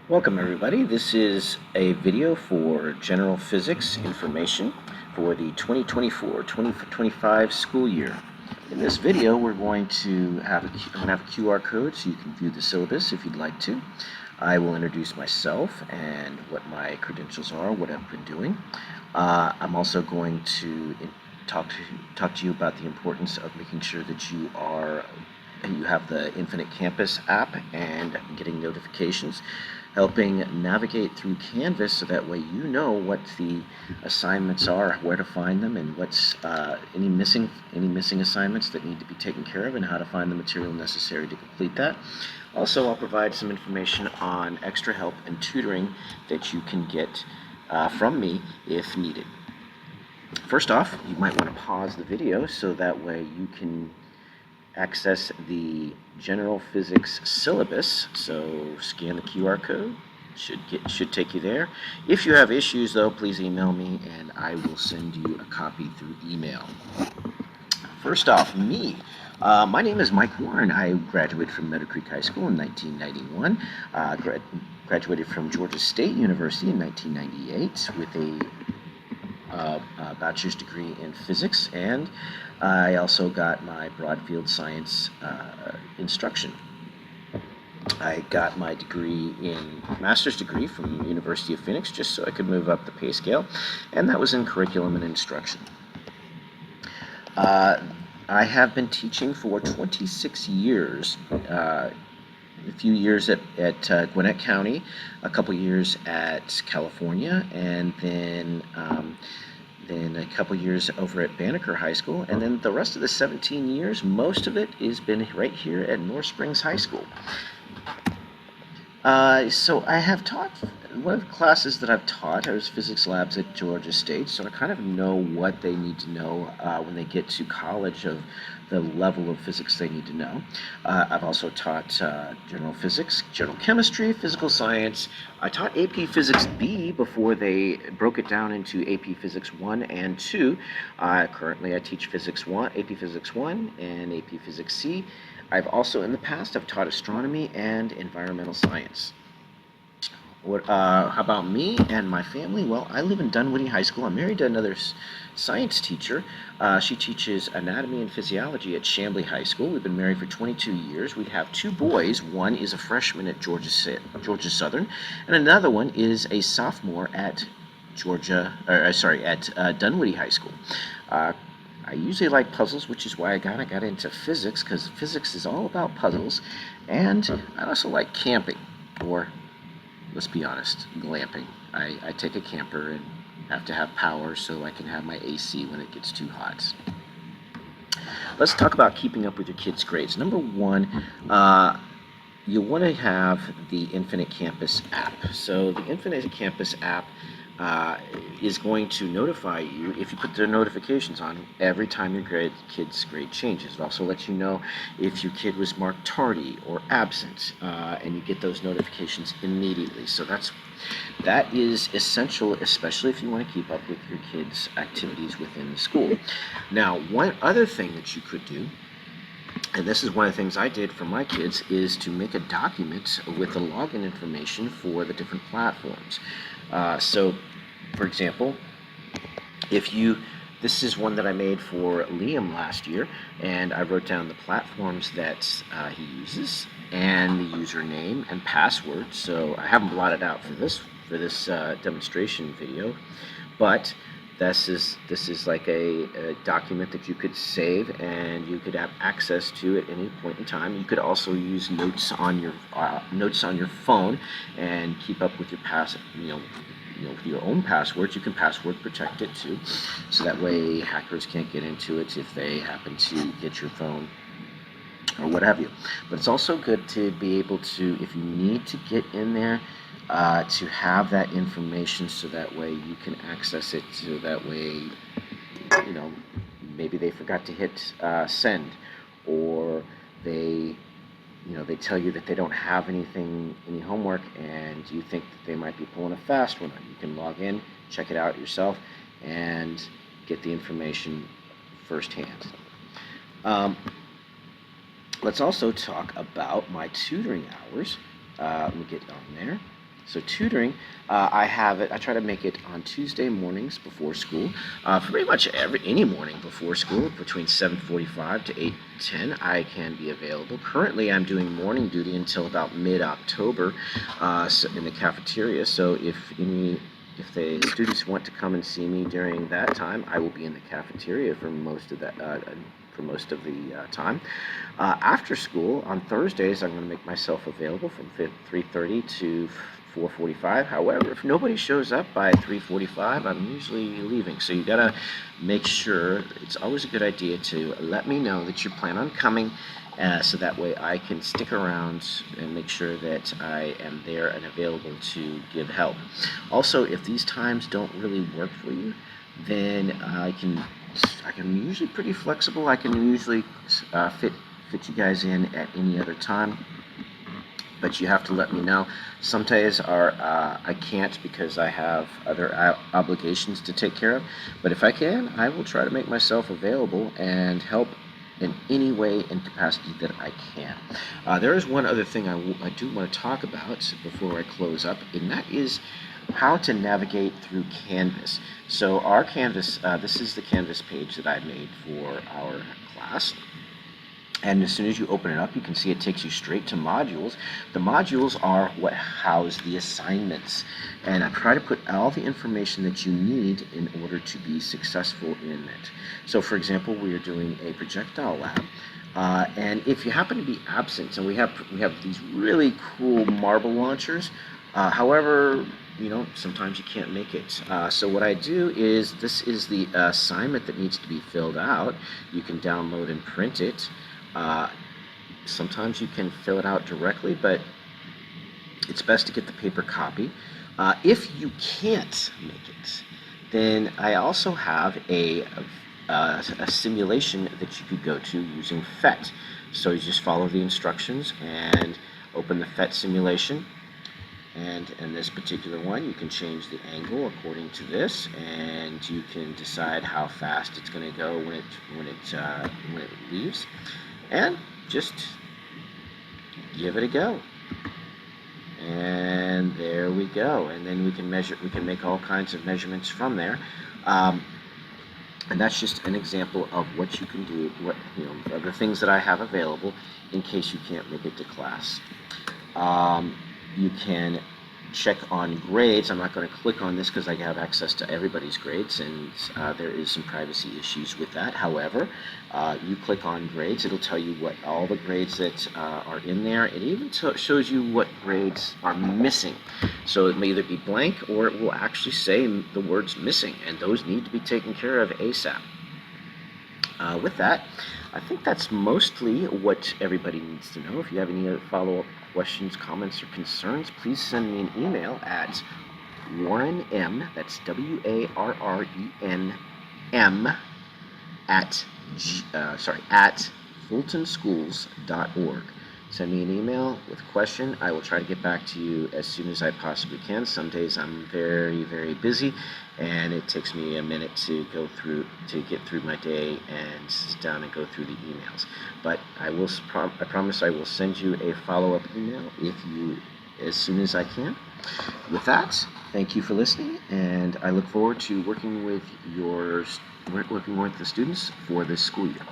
Welcome everybody. This is a video for general physics information for the 2024-2025 school year. In this video we're going to have a QR code so you can view the syllabus if you'd like to. I will introduce myself and what my credentials are, what I've been doing. I'm also going to talk to you about the importance of making sure that you have the Infinite Campus app and getting notifications, helping navigate through Canvas so that way you know what the assignments are, where to find them, and what's any missing assignments that need to be taken care of, and how to find the material necessary to complete that. Also, I'll provide some information on extra help and tutoring that you can get from me if needed. First off, you might want to pause the video so that way you can access the general physics syllabus. So scan the QR code, should take you there. If you have issues though, please email me and I will send you a copy through email. First off, me. My name is Mike Warren. I graduated from Meadow Creek High School in 1991. Graduated from Georgia State University in 1998 with a bachelor's degree in physics, and I also got my broad field science instruction. I got my master's degree from the University of Phoenix just so I could move up the pay scale, and that was in curriculum and instruction. I have been teaching for 26 years, a few years at Gwinnett County, a couple years at California, and then a couple years over at Banneker High School, and then the rest of the 17 years, most of it has been right here at North Springs High School. So I have taught, one of the classes that I've taught, I was physics labs at Georgia State, so I kind of know what they need to know when they get to college, of the level of physics they need to know. I've also taught general physics, general chemistry, physical science. I taught AP Physics B before they broke it down into AP Physics 1 and 2. Currently I teach Physics 1, AP Physics 1 and AP Physics C. I've also in the past I've taught astronomy and environmental science. How about me and my family? Well, I live in Dunwoody High School. I'm married to another science teacher. She teaches anatomy and physiology at Chamblee High School. We've been married for 22 years. We have two boys. One is a freshman at Georgia Southern, and another one is a sophomore at Dunwoody High School. I usually like puzzles, which is why I got into physics, because physics is all about puzzles, and I also like camping, or let's be honest, glamping. I take a camper and have to have power so I can have my AC when it gets too hot. Let's talk about keeping up with your kids' grades. Number one, you want to have the Infinite Campus app. So the Infinite Campus app is going to notify you, if you put the notifications on, every time your kid's grade changes. It also lets you know if your kid was marked tardy or absent, and you get those notifications immediately. So that is essential, especially if you want to keep up with your kids' activities within the school. Now, one other thing that you could do, and this is one of the things I did for my kids, is to make a document with the login information for the different platforms. So, for example, this is one that I made for Liam last year, and I wrote down the platforms that he uses and the username and password. So I haven't blotted out for this demonstration video, but this is like a document that you could save and you could have access to at any point in time. You could also use notes on your phone and keep up with your with your own passwords. You can password protect it too, so that way hackers can't get into it if they happen to get your phone or what have you. But it's also good to be able to, if you need to get in there, to have that information so that way you can access it, so that way, maybe they forgot to hit send, or they tell you that they don't have any homework, and you think that they might be pulling a fast one. You can log in, check it out yourself, and get the information firsthand. Let's also talk about my tutoring hours. Let me get on there. So tutoring, I try to make it on Tuesday mornings before school. Pretty much any morning before school, between 7:45 to 8:10, I can be available. Currently, I'm doing morning duty until about mid-October, in the cafeteria. So if the students want to come and see me during that time, I will be in the cafeteria for most of the time. After school on Thursdays, I'm going to make myself available from 3:30 to 4:45. However, if nobody shows up by 3:45, I'm usually leaving. So you gotta make sure. It's always a good idea to let me know that you plan on coming, so that way I can stick around and make sure that I am there and available to give help. Also, if these times don't really work for you, then I can usually pretty flexible. I can usually fit you guys in at any other time, but you have to let me know. Some days I can't because I have other obligations to take care of, but if I can, I will try to make myself available and help in any way and capacity that I can. There is one other thing I do want to talk about before I close up, and that is how to navigate through Canvas. So our Canvas, this is the Canvas page that I made for our class. And as soon as you open it up, you can see it takes you straight to modules. The modules are what house the assignments. And I try to put all the information that you need in order to be successful in it. So for example, we are doing a projectile lab. And if you happen to be absent, and we have these really cool marble launchers, however, sometimes you can't make it. So what I do is, this is the assignment that needs to be filled out. You can download and print it. Sometimes you can fill it out directly, but it's best to get the paper copy. If you can't make it, then I also have a simulation that you could go to using PhET. So you just follow the instructions and open the PhET simulation. And in this particular one, you can change the angle according to this, and you can decide how fast it's going to go when it leaves, and just give it a go. And there we go. And then we can measure. We can make all kinds of measurements from there. And that's just an example of what you can do. Of the things that I have available in case you can't make it to class. You can check on grades. I'm not going to click on this because I have access to everybody's grades, and there is some privacy issues with that. However, you click on grades, it'll tell you what all the grades that are in there. It even shows you what grades are missing. So it may either be blank or it will actually say the words missing, and those need to be taken care of ASAP. With that, I think that's mostly what everybody needs to know. If you have any other follow-up questions, comments, or concerns, please send me an email at warrenm, that's WARRENM, at fultonschools.org. Send me an email with a question. I will try to get back to you as soon as I possibly can. Some days I'm very, very busy, and it takes me a minute to get through my day and sit down and go through the emails. But I promise I will send you a follow-up email as soon as I can. With that, thank you for listening, and I look forward to working with the students for this school year.